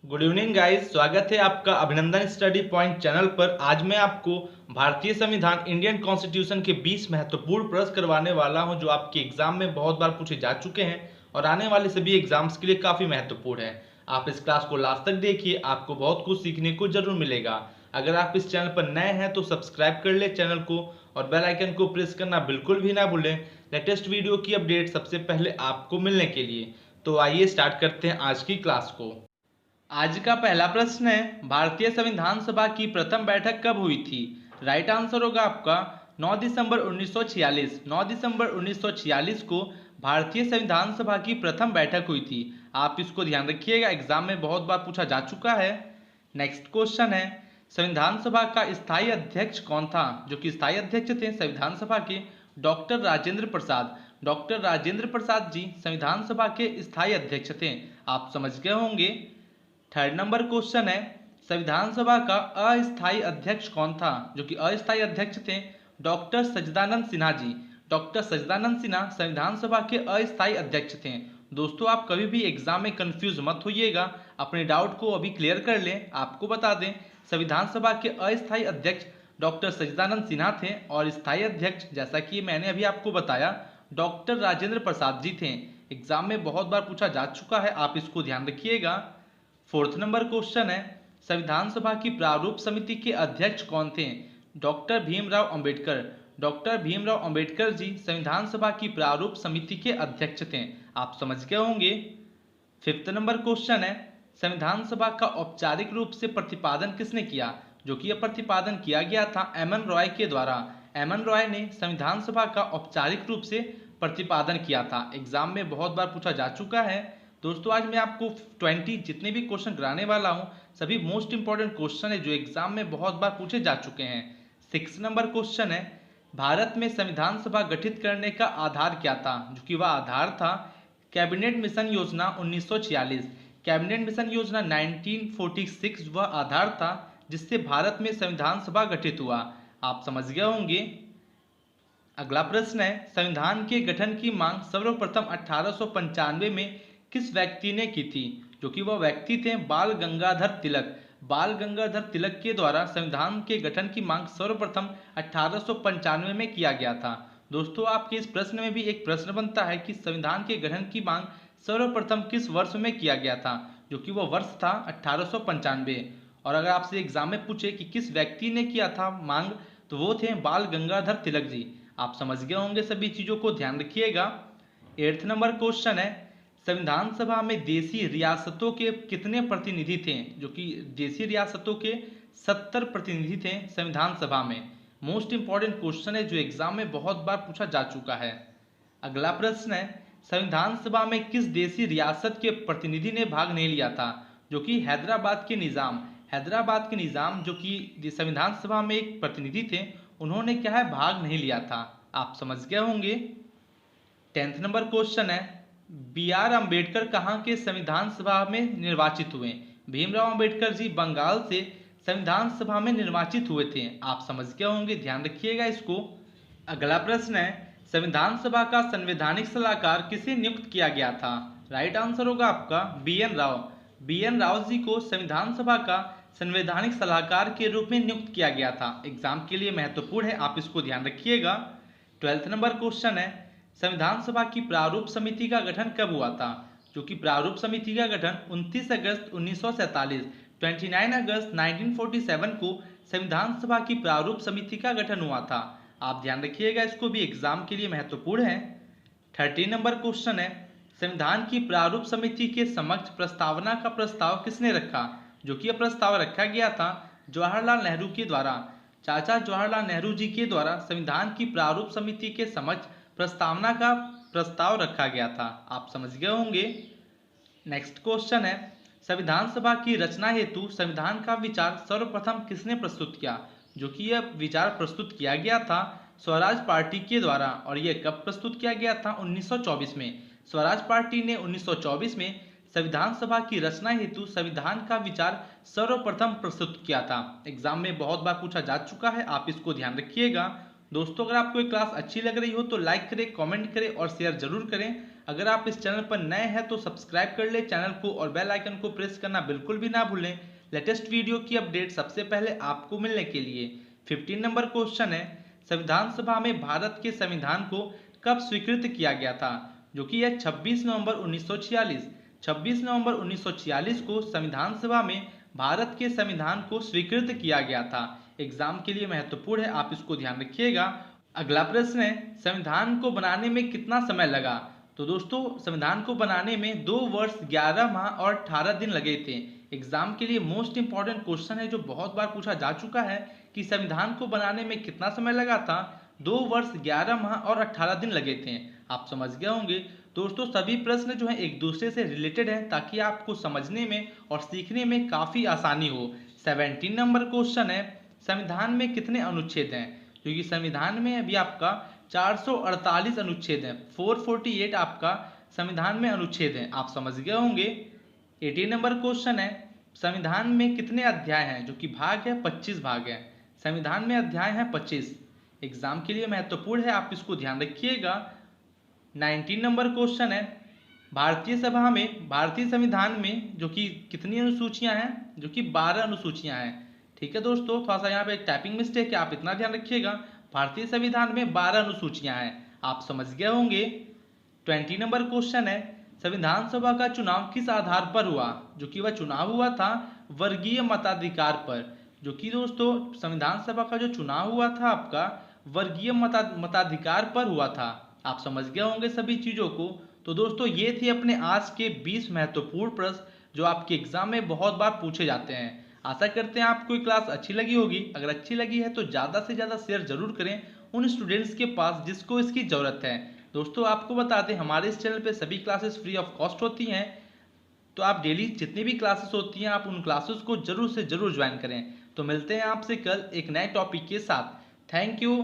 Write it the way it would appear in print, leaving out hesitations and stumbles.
Good evening guys, स्वागत है आपका अभिनंदन स्टडी पॉइंट चैनल पर। आज मैं आपको भारतीय संविधान इंडियन कॉन्स्टिट्यूशन के 20 महत्वपूर्ण प्रश्न करवाने वाला हूं जो आपके एग्जाम में बहुत बार पूछे जा चुके हैं और आने वाले सभी एग्जाम्स के लिए काफ़ी महत्वपूर्ण है। आप इस क्लास को लास्ट तक देखिए, आपको बहुत कुछ सीखने को जरूर मिलेगा। अगर आप इस चैनल पर नए हैं तो सब्सक्राइब कर ले चैनल को और बेल आइकन को प्रेस करना बिल्कुल भी ना भूलें लेटेस्ट वीडियो की अपडेट सबसे पहले आपको मिलने के लिए। तो आइए स्टार्ट करते हैं आज की क्लास को। आज का पहला प्रश्न है, भारतीय संविधान सभा की प्रथम बैठक कब हुई थी? राइट आंसर होगा आपका 9 दिसंबर 1946। 9 दिसंबर 1946 को भारतीय संविधान सभा की प्रथम बैठक हुई थी। आप इसको ध्यान रखिएगा, एग्जाम में बहुत बार पूछा जा चुका है। नेक्स्ट क्वेश्चन है, संविधान सभा का स्थायी अध्यक्ष कौन था? जो कि स्थायी अध्यक्ष थे संविधान सभा के डॉक्टर राजेंद्र प्रसाद। डॉक्टर राजेंद्र प्रसाद जी संविधान सभा के स्थायी अध्यक्ष थे। आप समझ गए होंगे। थर्ड नंबर क्वेश्चन है, संविधान सभा का अस्थायी अध्यक्ष कौन था? जो कि अस्थायी अध्यक्ष थे डॉक्टर सच्चिदानंद सिन्हा जी। डॉक्टर सच्चिदानंद सिन्हा संविधान सभा के अस्थायी अध्यक्ष थे। दोस्तों, आप कभी भी एग्जाम में कंफ्यूज मत होइएगा, अपने डाउट को अभी क्लियर कर लें। आपको बता दें, संविधान सभा के अस्थायी अध्यक्ष डॉक्टर सच्चिदानंद सिन्हा थे और स्थायी अध्यक्ष, जैसा कि मैंने अभी आपको बताया, डॉक्टर राजेंद्र प्रसाद जी थे। एग्जाम में बहुत बार पूछा जा चुका है, आप इसको ध्यान रखिएगा। फोर्थ नंबर क्वेश्चन है, संविधान सभा की प्रारूप समिति के अध्यक्ष कौन थे? डॉक्टर भीमराव अंबेडकर। डॉक्टर भीमराव अंबेडकर जी संविधान सभा की प्रारूप समिति के अध्यक्ष थे। आप समझ गए होंगे। फिफ्थ नंबर क्वेश्चन है, संविधान सभा का औपचारिक रूप से प्रतिपादन किसने किया? जो कि यह प्रतिपादन किया गया था एम एन रॉय के द्वारा। एम एन रॉय ने संविधान सभा का औपचारिक रूप से प्रतिपादन किया था। एग्जाम में बहुत बार पूछा जा चुका है। दोस्तों, आज मैं आपको 20 जितने भी क्वेश्चन कराने वाला हूं, सभी मोस्ट इंपॉर्टेंट क्वेश्चन है जो एग्जाम में बहुत बार पूछे जा चुके हैं। 6 नंबर क्वेश्चन है, भारत में संविधान सभा गठित करने का आधार क्या था? जो कि वह आधार था कैबिनेट मिशन योजना 1946। कैबिनेट मिशन योजना 1946 वह आधार था जिससे भारत में संविधान सभा गठित हुआ। आप समझ गए होंगे। अगला प्रश्न है, संविधान के गठन की मांग सर्वप्रथम 1895 में किस व्यक्ति ने की थी? जो कि वह व्यक्ति थे बाल गंगाधर तिलक। बाल गंगाधर तिलक के द्वारा संविधान के गठन की मांग सर्वप्रथम 1895 में किया गया था। दोस्तों, आपके इस प्रश्न में भी एक प्रश्न बनता है कि संविधान के गठन की मांग सर्वप्रथम किस वर्ष में किया गया था? जो कि वह वर्ष था 1895। और अगर आपसे एग्जाम में पूछे कि किस व्यक्ति ने किया था मांग, तो वो थे बाल गंगाधर तिलक जी। आप समझ गए होंगे, सभी चीजों को ध्यान रखिएगा। 8th नंबर क्वेश्चन है, संविधान सभा में देशी रियासतों के कितने प्रतिनिधि थे? जो कि देशी रियासतों के 70 प्रतिनिधि थे संविधान सभा में। मोस्ट इंपॉर्टेंट क्वेश्चन है जो एग्जाम में बहुत बार पूछा जा चुका है। अगला प्रश्न है, संविधान सभा में किस देशी रियासत के प्रतिनिधि ने भाग नहीं लिया था? जो कि हैदराबाद के निजाम। हैदराबाद के निजाम जो कि संविधान सभा में एक प्रतिनिधि थे, उन्होंने क्या है भाग नहीं लिया था। आप समझ गए होंगे। 10th नंबर क्वेश्चन है, बी आर अम्बेडकर कहाँ के संविधान सभा में निर्वाचित हुए? भीमराव अम्बेडकर जी बंगाल से संविधान सभा में निर्वाचित हुए थे। आप समझ गए होंगे, ध्यान रखिएगा इसको। अगला प्रश्न है, संविधान सभा का संवैधानिक सलाहकार किसे नियुक्त किया गया था? राइट आंसर होगा आपका B N Rau. B N Rau ji को संविधान सभा का संवैधानिक सलाहकार के रूप में नियुक्त किया गया था। एग्जाम के लिए महत्वपूर्ण है, आप इसको ध्यान रखिएगा। 12th नंबर क्वेश्चन है, संविधान सभा की प्रारूप समिति का गठन कब हुआ था? जो कि प्रारूप समिति का गठन 29 अगस्त 1947, 29 अगस्त 1947 को संविधान सभा की प्रारूप समिति का गठन हुआ था। आप ध्यान रखिएगा, इसको भी एग्जाम के लिए महत्वपूर्ण है। 13 नंबर क्वेश्चन है, संविधान की प्रारूप समिति के समक्ष प्रस्तावना का प्रस्ताव किसने रखा? जो कि यह प्रस्ताव रखा गया था जवाहरलाल नेहरू के द्वारा। चाचा जवाहरलाल नेहरू जी के द्वारा संविधान की प्रारूप समिति के समक्ष प्रस्तावना का प्रस्ताव रखा गया था। आप समझ गए होंगे। नेक्स्ट क्वेश्चन है, संविधान सभा की रचना हेतु संविधान का विचार सर्वप्रथम किसने प्रस्तुत किया? जो कि यह विचार प्रस्तुत किया गया था स्वराज पार्टी के द्वारा। और यह कब प्रस्तुत किया गया था? 1924 में। स्वराज पार्टी ने 1924 में संविधान सभा की रचना हेतु संविधान का विचार सर्वप्रथम प्रस्तुत किया था। एग्जाम में बहुत बार पूछा जा चुका है, आप इसको ध्यान रखिएगा। दोस्तों, अगर आपको ये क्लास अच्छी लग रही हो तो लाइक करें, कमेंट करें और शेयर जरूर करें। अगर आप इस चैनल पर नए हैं तो सब्सक्राइब कर ले चैनल को और बेल आइकन को प्रेस करना बिल्कुल भी ना भूलें लेटेस्ट वीडियो की अपडेट सबसे पहले आपको मिलने के लिए। 15 नंबर क्वेश्चन है, संविधान सभा में भारत के संविधान को कब स्वीकृत किया गया था? जो कि है 26 नवंबर 1946। 26 नवंबर 1946 को संविधान सभा में भारत के संविधान को स्वीकृत किया गया था। एग्जाम के लिए महत्वपूर्ण है, आप इसको ध्यान रखिएगा। अगला प्रश्न है, संविधान को बनाने में कितना समय लगा? तो दोस्तों संविधान को बनाने में 2 वर्ष 11 माह और 18 दिन लगे थे। एग्जाम के लिए मोस्ट इंपॉर्टेंट क्वेश्चन है जो बहुत बार पूछा जा चुका है कि संविधान को बनाने में कितना समय लगा था? 2 वर्ष 11 माह और 18 दिन लगे थे। आप समझ गए होंगे। दोस्तों सभी प्रश्न जो है एक दूसरे से रिलेटेड है ताकि आपको समझने में और सीखने में काफी आसानी हो। 17 नंबर क्वेश्चन है, संविधान में कितने अनुच्छेद हैं? क्योंकि संविधान में अभी आपका 448 अनुच्छेद हैं, 448 आपका संविधान में अनुच्छेद हैं। आप समझ गए होंगे। 18 नंबर क्वेश्चन है, संविधान में कितने अध्याय हैं? जो कि भाग है 25 भाग है। संविधान में अध्याय हैं 25। एग्जाम के लिए महत्वपूर्ण है, आप इसको ध्यान रखिएगा। 19 नंबर क्वेश्चन है, भारतीय संविधान में जो कि कितनी अनुसूचियां हैं? जो कि 12 अनुसूचियां हैं। ठीक है दोस्तों, थोड़ा सा यहाँ पे एक टाइपिंग मिस्टेक है, आप इतना ध्यान रखिएगा। भारतीय संविधान में 12 अनुसूचियां हैं। आप समझ गए होंगे। 20 नंबर क्वेश्चन है, संविधान सभा का चुनाव किस आधार पर हुआ? जो कि वह चुनाव हुआ था वर्गीय मताधिकार पर। जो कि दोस्तों संविधान सभा का जो चुनाव हुआ था आपका वर्गीय मताधिकार पर हुआ था। आप समझ गए होंगे सभी चीजों को। तो दोस्तों ये थे अपने आज के 20 महत्वपूर्ण प्रश्न जो आपके एग्जाम में बहुत बार पूछे जाते हैं। आशा करते हैं आपको ये क्लास अच्छी लगी होगी। अगर अच्छी लगी है तो ज़्यादा से ज़्यादा शेयर जरूर करें उन स्टूडेंट्स के पास जिसको इसकी ज़रूरत है। दोस्तों आपको बता दें हमारे इस चैनल पे सभी क्लासेस फ्री ऑफ कॉस्ट होती हैं, तो आप डेली जितनी भी क्लासेस होती हैं आप उन क्लासेस को जरूर से जरूर ज्वाइन करें। तो मिलते हैं आपसे कल एक नए टॉपिक के साथ। Thank you.